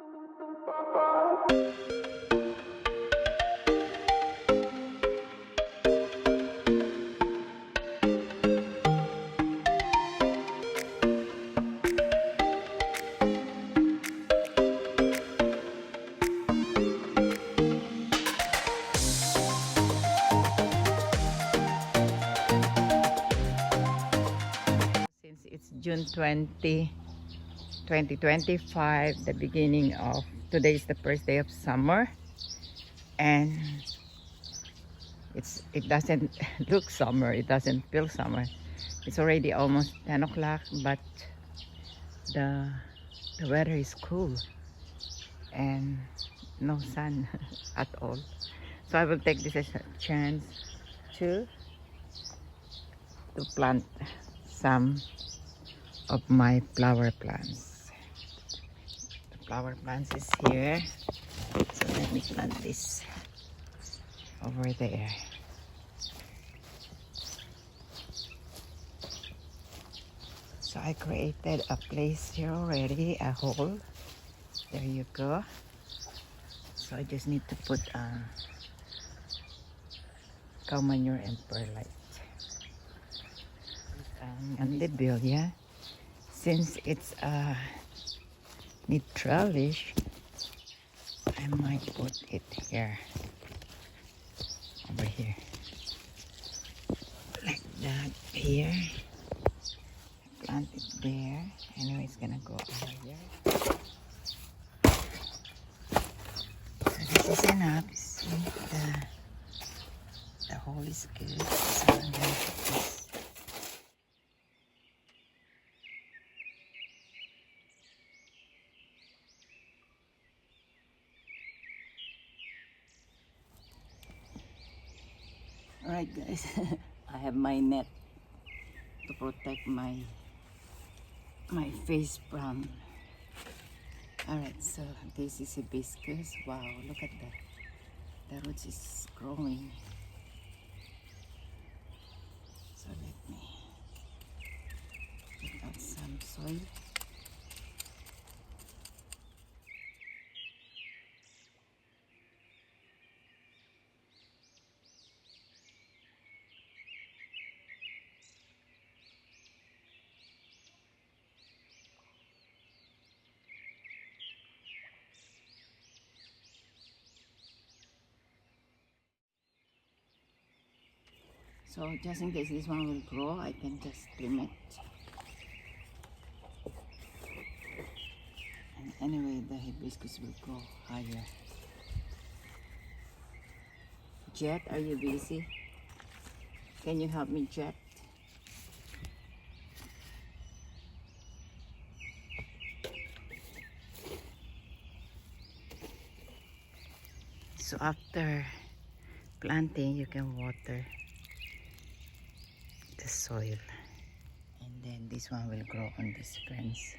Since it's June 20, 2025, the beginning of today is the first day of summer, and it doesn't look summer, it doesn't feel summer. It's already almost 10 o'clock, but the weather is cool and no sun at all. So I will take this as a chance to plant some of my flower plants. The flower plants is here, so let me plant this over there. So I created a place here already, a hole. There you go. So I just need to put cow manure and perlite. And the Andebilia, since it's need trellis, I might put it here, over here, like that. Here, plant it there. Anyway, it's gonna go over here. So this is enough. See, the hole is good. So I'm gonna put this. Alright guys, I have my net to protect my face from. Alright, so this is hibiscus. Wow, look at that. The roots is growing. So let me take out some soil. So just in case this one will grow, I can just trim it. And anyway, the hibiscus will grow higher. Jet, are you busy? Can you help me, Jet? So after planting, you can water the soil, and then this one will grow on this fence,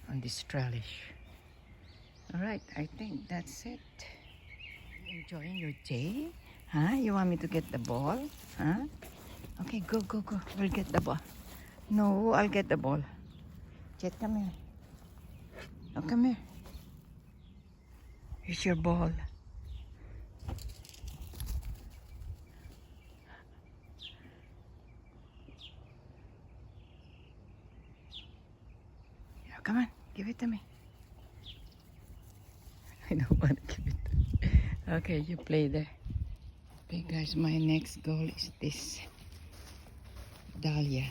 on this trellis. All right, I think that's it. Enjoying your day? Huh? You want me to get the ball? Huh? Okay, go. We'll get the ball. No, I'll get the ball. Jet, come here. Oh, come here. Here's your ball. Come on, give it to me. I don't want to give it to me. Okay, you play there. Okay guys, my next goal is this dahlia.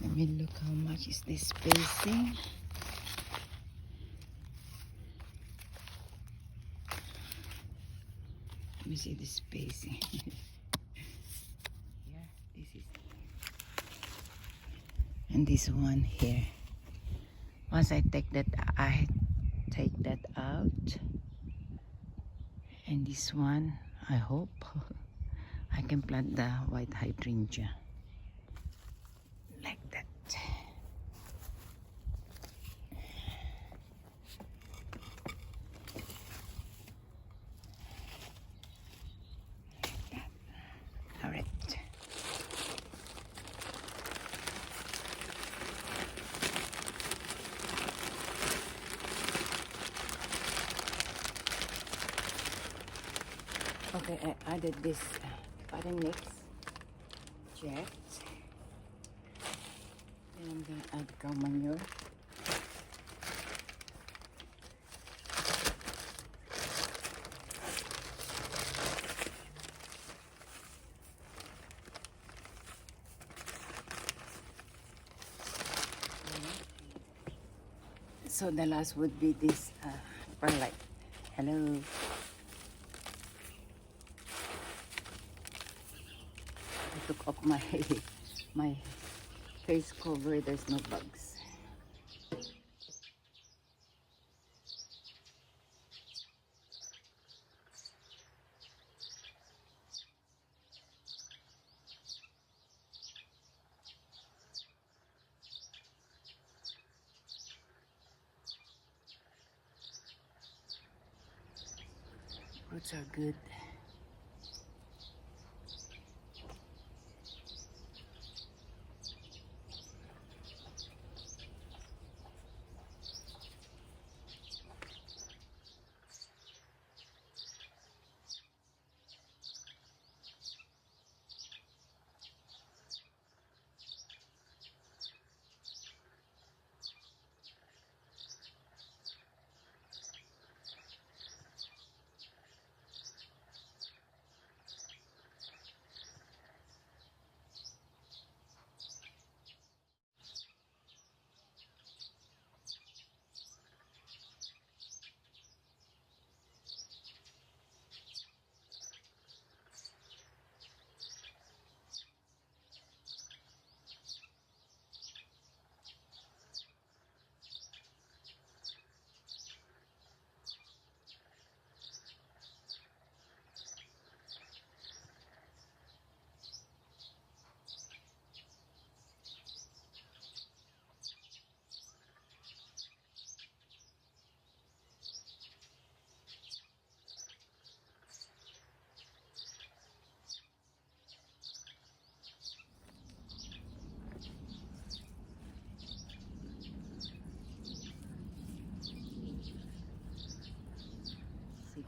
Let me look how much is this spacing. Let me see the spacing. Yeah, this is. And this one here. Once I take that out, and this one, I hope I can plant the white hydrangea like that. All right. Okay, I added this potting mix jet. And I'm gonna add cow manure. So the last would be this perlite. Hello. I took off my my face cover. There's no bugs. Roots are good.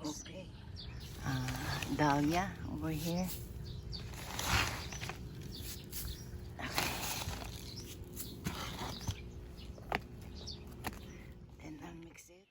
Okay. Dahlia over here. Then I'll mix it.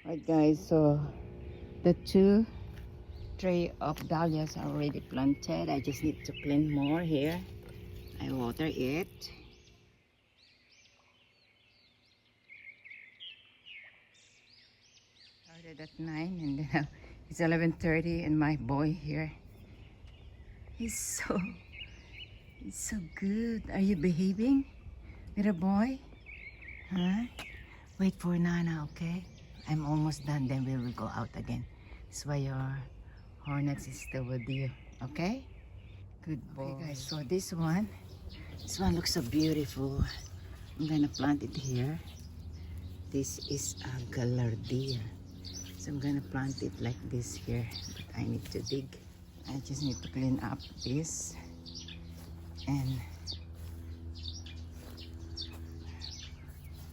Right guys, so the 2 tray of dahlias are already planted. I just need to clean more here. I water it. Started at 9 and then it's 11:30 and my boy here. He's so good. Are you behaving, little boy? Huh? Wait for Nana, okay? I'm almost done, then we will go out again. That's why your hornets is still with you, okay? Good boy. Okay guys, so this one looks so beautiful. I'm gonna plant it here. This is a gaillardia. So I'm gonna plant it like this here, but I need to dig. I just need to clean up this and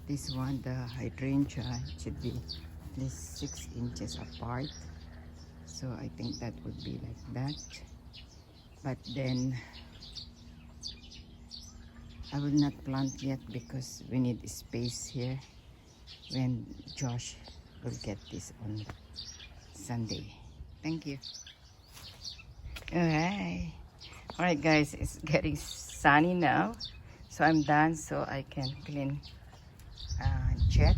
this one, the hydrangea, should be at least 6 inches apart. So I think that would be like that. But then I will not plant yet because we need space here when Josh will get this on Sunday. Thank you. Alright guys, it's getting sunny now. So I'm done, so I can clean jet.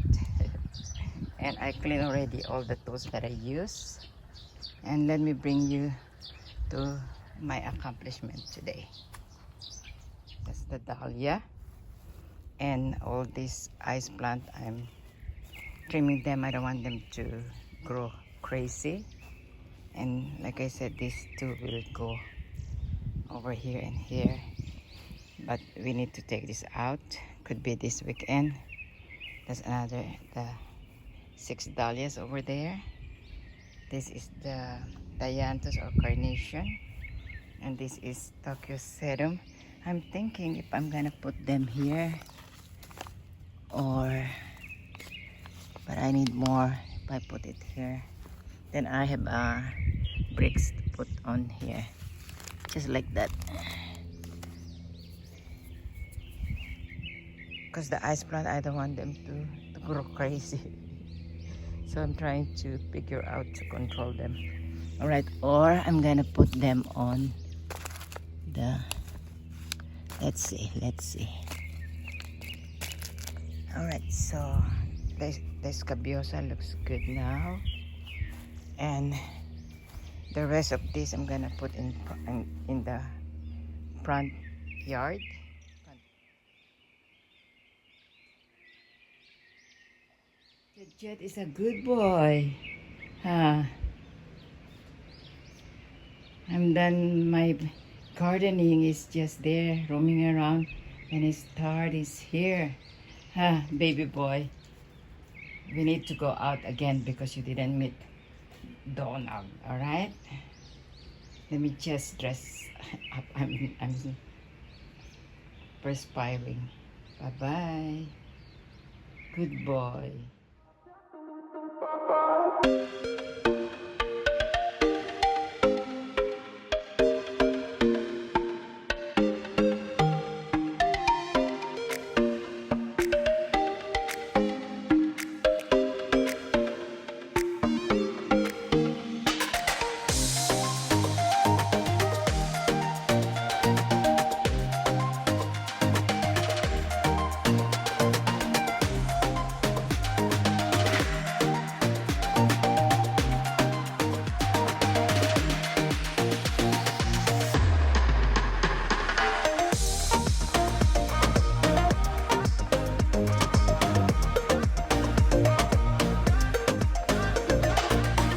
And I clean already all the tools that I use. And let me bring you to my accomplishment today. That's the dahlia. And all these ice plant, I'm trimming them. I don't want them to grow crazy. And like I said, these two will go over here and here. But we need to take this out. Could be this weekend. There's another, the 6 dahlias over there. This is the dianthus or carnation. And this is Tokyo sedum. I'm thinking if I'm gonna put them here or, but I need more if I put it here. Then I have bricks to put on here. Just like that. Because the ice plant, I don't want them to grow crazy. So I'm trying to figure out to control them. Alright, or I'm gonna put them on the, let's see. Alright, so this cabiosa looks good now. And the rest of this I'm gonna put in the front yard. Jet is a good boy. I'm done. My gardening is just there, roaming around, and his start is here. Baby boy. We need to go out again because you didn't meet Donald. All right. Let me just dress up. I'm perspiring. Bye bye. Good boy.